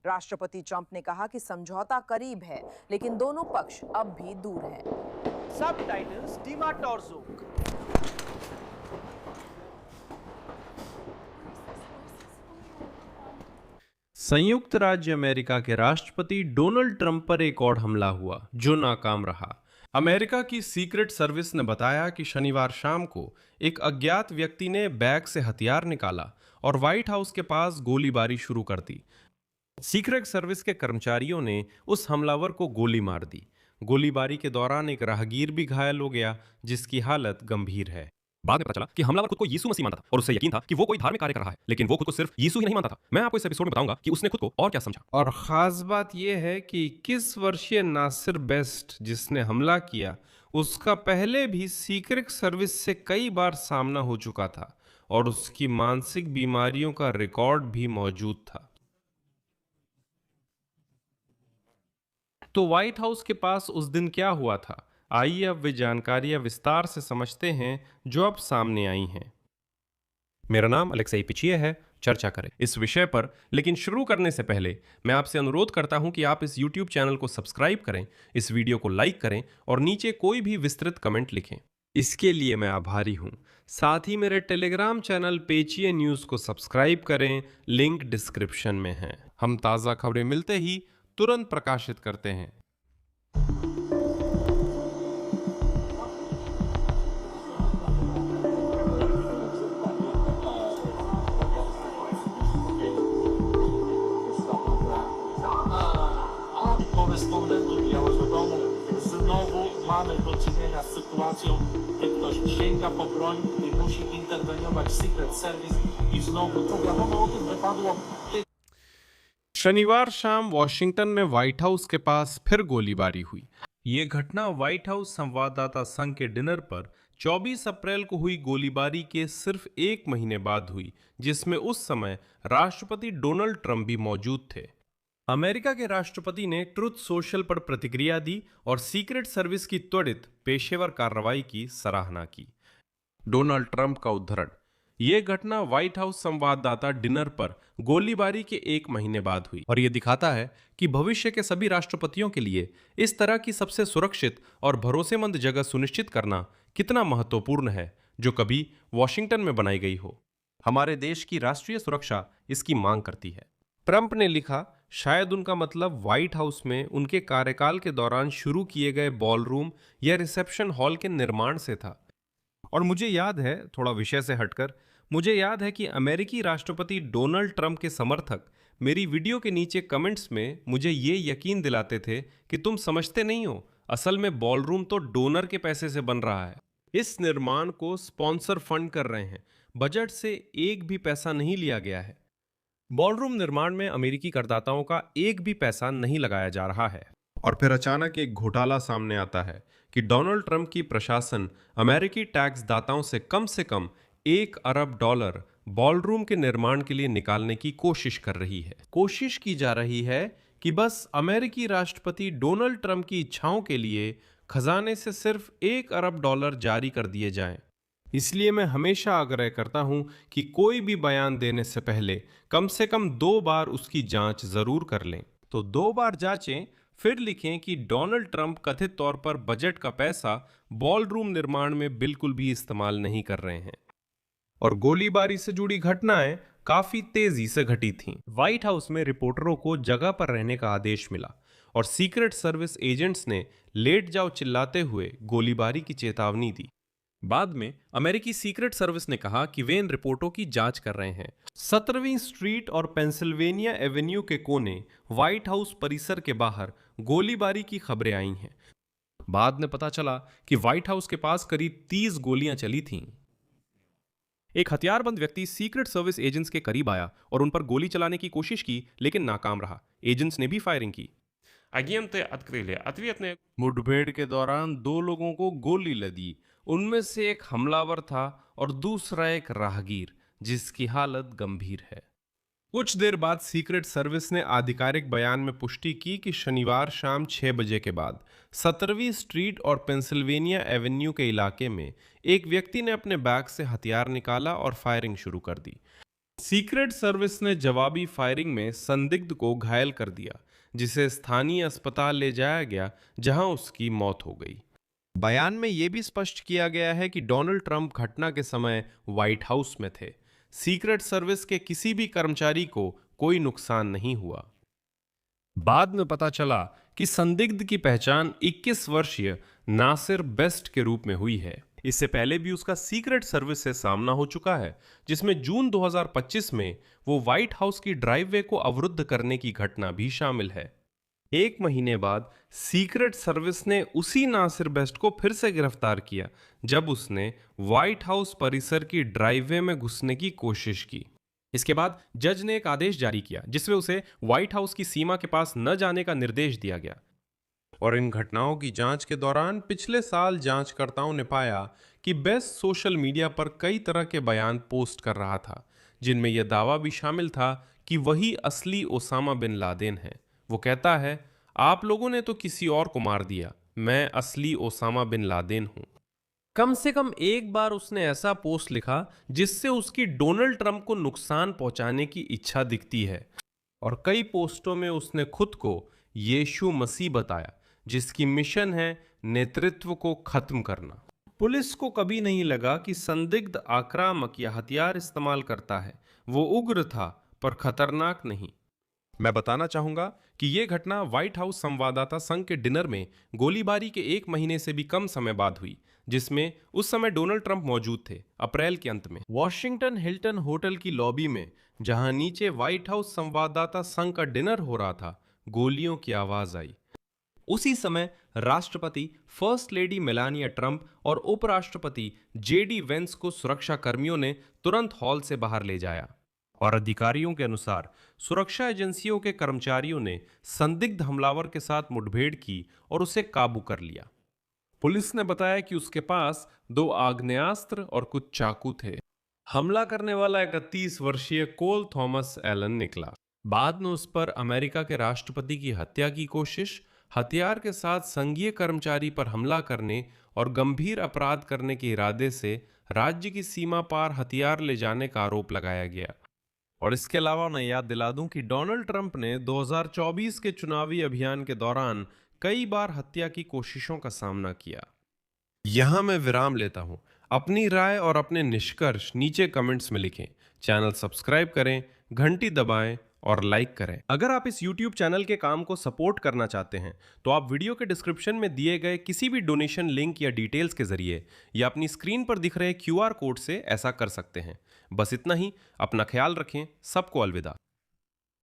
राष्ट्रपति ट्रंप ने कहा कि समझौता करीब है, लेकिन दोनों पक्ष अब भी दूर हैं। Subtitles Dima Torzuk. संयुक्त राज्य अमेरिका के राष्ट्रपति डोनाल्ड ट्रंप पर एक और हमला हुआ जो नाकाम रहा। अमेरिका की सीक्रेट सर्विस ने बताया कि शनिवार शाम को एक अज्ञात व्यक्ति ने बैग से हथियार निकाला और व्हाइट हाउस के पास गोलीबारी शुरू कर दी। सीक्रेट सर्विस के कर्मचारियों ने उस हमलावर को गोली मार दी। गोलीबारी के दौरान एक राहगीर भी घायल हो गया, जिसकी हालत गंभीर है। बाद में पता चला कि हमलावर खुद को यीशु मसीह मानता था और उसे यकीन था कि वो कोई धार्मिक कार्य कर रहा है, लेकिन वो खुद को सिर्फ यीशु ही नहीं मानता था। मैं आपको इस एपिसोड में बताऊंगा कि उसने खुद को और क्या समझा। और खास बात यह है कि 21 वर्षीय नासिर बेस्ट जिसने हमला किया, उसका पहले भी सीक्रेट सर्विस से कई बार सामना हो चुका था और उसकी मानसिक बीमारियों का रिकॉर्ड भी मौजूद था। तो व्हाइट हाउस के पास उस दिन क्या हुआ था, आइए अब वे जानकारियां विस्तार से समझते हैं जो अब सामने आई हैं। मेरा नाम अलेक्सेई पिचिए है। चर्चा करें इस विषय पर, लेकिन शुरू करने से पहले मैं आपसे अनुरोध करता हूं कि आप इस YouTube चैनल को सब्सक्राइब करें, इस वीडियो को लाइक करें और नीचे कोई भी विस्तृत कमेंट लिखें। इसके लिए मैं आभारी हूं। साथ ही मेरे टेलीग्राम चैनल पेचिए न्यूज़ को सब्सक्राइब करें, लिंक डिस्क्रिप्शन में है। हम ताज़ा खबरें मिलते ही तुरंत प्रकाशित करते हैं। Korespondentu Białego Domu znowu mamy do czynienia z sytuacją, gdy ktoś sięga po broń i musi interweniować Secret Service i znowu to wiadomo o tym wypadło. शनिवार शाम वॉशिंगटन में व्हाइट हाउस के पास फिर गोलीबारी हुई। ये घटना व्हाइट हाउस संवाददाता संघ के डिनर पर 24 अप्रैल को हुई गोलीबारी के सिर्फ एक महीने बाद हुई, जिसमें उस समय राष्ट्रपति डोनाल्ड ट्रंप भी मौजूद थे। अमेरिका के राष्ट्रपति ने ट्रुथ सोशल पर प्रतिक्रिया दी और सीक्रेट सर्विस की त्वरित पेशेवर कार्रवाई की सराहना की। डोनाल्ड ट्रंप का उद्धरण। यह घटना व्हाइट हाउस संवाददाता डिनर पर गोलीबारी के एक महीने बाद हुई और यह दिखाता है कि भविष्य के सभी राष्ट्रपतियों के लिए इस तरह की सबसे सुरक्षित और भरोसेमंद जगह सुनिश्चित करना कितना महत्वपूर्ण है, जो कभी वॉशिंगटन में बनाई गई हो। हमारे देश की राष्ट्रीय सुरक्षा इसकी मांग करती है। ट्रंप ने लिखा, शायद उनका मतलब व्हाइट हाउस में उनके कार्यकाल के दौरान शुरू किए गए बॉलरूम या रिसेप्शन हॉल के निर्माण से था। और मुझे याद है, थोड़ा विषय से हटकर, मुझे याद है कि अमेरिकी राष्ट्रपति डोनाल्ड ट्रंप के समर्थक मेरी वीडियो के नीचे कमेंट्स में मुझे ये यकीन दिलाते थे कि तुम समझते नहीं हो, असल में बॉलरूम तो डोनर के पैसे से बन रहा है। इस निर्माण को स्पॉन्सर फंड कर रहे हैं, बजट से एक भी पैसा नहीं लिया गया है। बॉलरूम निर्माण में अमेरिकी करदाताओं का एक भी पैसा नहीं लगाया जा रहा है। और फिर अचानक एक घोटाला सामने आता है कि डोनाल्ड ट्रंप की प्रशासन अमेरिकी टैक्स दाताओं से कम $1 अरब बॉलरूम के निर्माण के लिए निकालने की कोशिश कर रही है। कोशिश की जा रही है कि बस अमेरिकी राष्ट्रपति डोनाल्ड ट्रंप की इच्छाओं के लिए खजाने से सिर्फ $1 अरब जारी कर दिए जाएं। इसलिए मैं हमेशा आग्रह करता हूं कि कोई भी बयान देने से पहले कम से कम 2 बार उसकी जांच जरूर कर लें। तो 2 बार जांचें, फिर लिखें कि डोनाल्ड ट्रंप कथित तौर पर बजट का पैसा बॉलरूम निर्माण में बिल्कुल भी इस्तेमाल नहीं कर रहे हैं। और गोलीबारी से जुड़ी घटनाएं काफी तेजी से घटी थीं। व्हाइट हाउस में रिपोर्टरों को जगह पर रहने का आदेश मिला और सीक्रेट सर्विस एजेंट्स ने लेट जाओ चिल्लाते हुए गोलीबारी की चेतावनी दी। बाद में अमेरिकी सीक्रेट सर्विस ने कहा कि वे इन रिपोर्टों की जांच कर रहे हैं। 17वीं स्ट्रीट और पेंसिल्वेनिया एवेन्यू के कोने व्हाइट हाउस परिसर के बाहर गोलीबारी की खबरें आई हैं। बाद में पता चला कि व्हाइट हाउस के पास करीब 30 गोलियां चली थीं। एक हथियारबंद व्यक्ति सीक्रेट सर्विस एजेंट्स के करीब आया और उन पर गोली चलाने की कोशिश की, लेकिन नाकाम रहा। एजेंट्स ने भी फायरिंग की। Агенты открыли ответные. मुठभेड़ के दौरान 2 लोगों को गोली लगी। उनमें से एक हमलावर था और दूसरा एक राहगीर, जिसकी हालत गंभीर है। कुछ देर बाद सीक्रेट सर्विस ने आधिकारिक बयान में पुष्टि की कि शनिवार शाम 6 बजे के बाद 17वीं स्ट्रीट और पेंसिल्वेनिया एवेन्यू के इलाके में एक व्यक्ति ने अपने बैग से हथियार निकाला और फायरिंग शुरू कर दी। सीक्रेट सर्विस ने जवाबी फायरिंग में संदिग्ध को घायल कर दिया, जिसे स्थानीय अस्पताल ले जाया गया, जहां उसकी मौत हो गई। बयान में यह भी स्पष्ट किया गया है कि डोनाल्ड ट्रंप घटना के समय व्हाइट हाउस में थे। सीक्रेट सर्विस के किसी भी कर्मचारी को कोई नुकसान नहीं हुआ। बाद में पता चला कि संदिग्ध की पहचान 21 वर्षीय नासिर बेस्ट के रूप में हुई है। इससे पहले भी उसका सीक्रेट सर्विस से सामना हो चुका है, जिसमें जून 2025 में वो व्हाइट हाउस की ड्राइववे को अवरुद्ध करने की घटना भी शामिल है। एक महीने बाद सीक्रेट सर्विस ने उसी नासिर बेस्ट को फिर से गिरफ्तार किया, जब उसने व्हाइट हाउस परिसर की ड्राइववे में घुसने की कोशिश की। इसके बाद जज ने एक आदेश जारी किया, जिसमें उसे व्हाइट हाउस की सीमा के पास न जाने का निर्देश दिया गया। और इन घटनाओं की जांच के दौरान पिछले साल जांचकर्ताओं ने पाया कि बेस्ट सोशल मीडिया पर कई तरह के बयान पोस्ट कर रहा था, जिनमें यह दावा भी शामिल था कि वही असली ओसामा बिन लादेन है। वो कहता है, आप लोगों ने तो किसी और को मार दिया, मैं असली ओसामा बिन लादेन हूं। कम से कम एक बार उसने ऐसा पोस्ट लिखा जिससे उसकी डोनाल्ड ट्रंप को नुकसान पहुंचाने की इच्छा दिखती है। और कई पोस्टों में उसने खुद को यीशु मसीह बताया, जिसकी मिशन है नेतृत्व को खत्म करना। पुलिस को कभी नहीं लगा कि संदिग्ध आक्रामक या हथियार इस्तेमाल करता है। वो उग्र था पर खतरनाक नहीं। मैं बताना चाहूंगा कि यह घटना व्हाइट हाउस संवाददाता संघ के डिनर में गोलीबारी के 1 महीने से भी कम समय बाद हुई, जिसमें उस समय डोनाल्ड ट्रंप मौजूद थे। अप्रैल के अंत में वॉशिंगटन हिल्टन होटल की लॉबी में, जहां नीचे व्हाइट हाउस संवाददाता संघ का डिनर हो रहा था, गोलियों की आवाज आई। उसी समय राष्ट्रपति फर्स्ट लेडी मेलानिया ट्रंप और उपराष्ट्रपति जेडी वेंस को सुरक्षा कर्मियों ने तुरंत हॉल से बाहर ले जाया। और अधिकारियों के अनुसार सुरक्षा एजेंसियों के कर्मचारियों ने संदिग्ध हमलावर के साथ मुठभेड़ की और उसे काबू कर लिया। पुलिस ने बताया कि उसके पास 2 आग्नेयास्त्र और कुछ चाकू थे। हमला करने वाला 31 वर्षीय कोल थॉमस एलन निकला। बाद में उस पर अमेरिका के राष्ट्रपति की हत्या की कोशिश, हथियार के साथ संघीय कर्मचारी पर हमला करने और गंभीर अपराध करने के इरादे से राज्य की सीमा पार हथियार ले जाने का आरोप लगाया गया। और इसके अलावा मैं याद दिला दूं कि डोनाल्ड ट्रंप ने 2024 के चुनावी अभियान के दौरान कई बार हत्या की कोशिशों का सामना किया। यहां मैं विराम लेता हूं। अपनी राय और अपने निष्कर्ष नीचे कमेंट्स में लिखें। चैनल सब्सक्राइब करें, घंटी दबाएं और लाइक करें। अगर आप इस YouTube चैनल के काम को सपोर्ट करना चाहते हैं तो आप वीडियो के डिस्क्रिप्शन में दिए गए किसी भी डोनेशन लिंक या डिटेल्स के जरिए या अपनी स्क्रीन पर दिख रहे QR कोड से ऐसा कर सकते हैं। बस इतना ही। अपना ख्याल रखें। सबको अलविदा।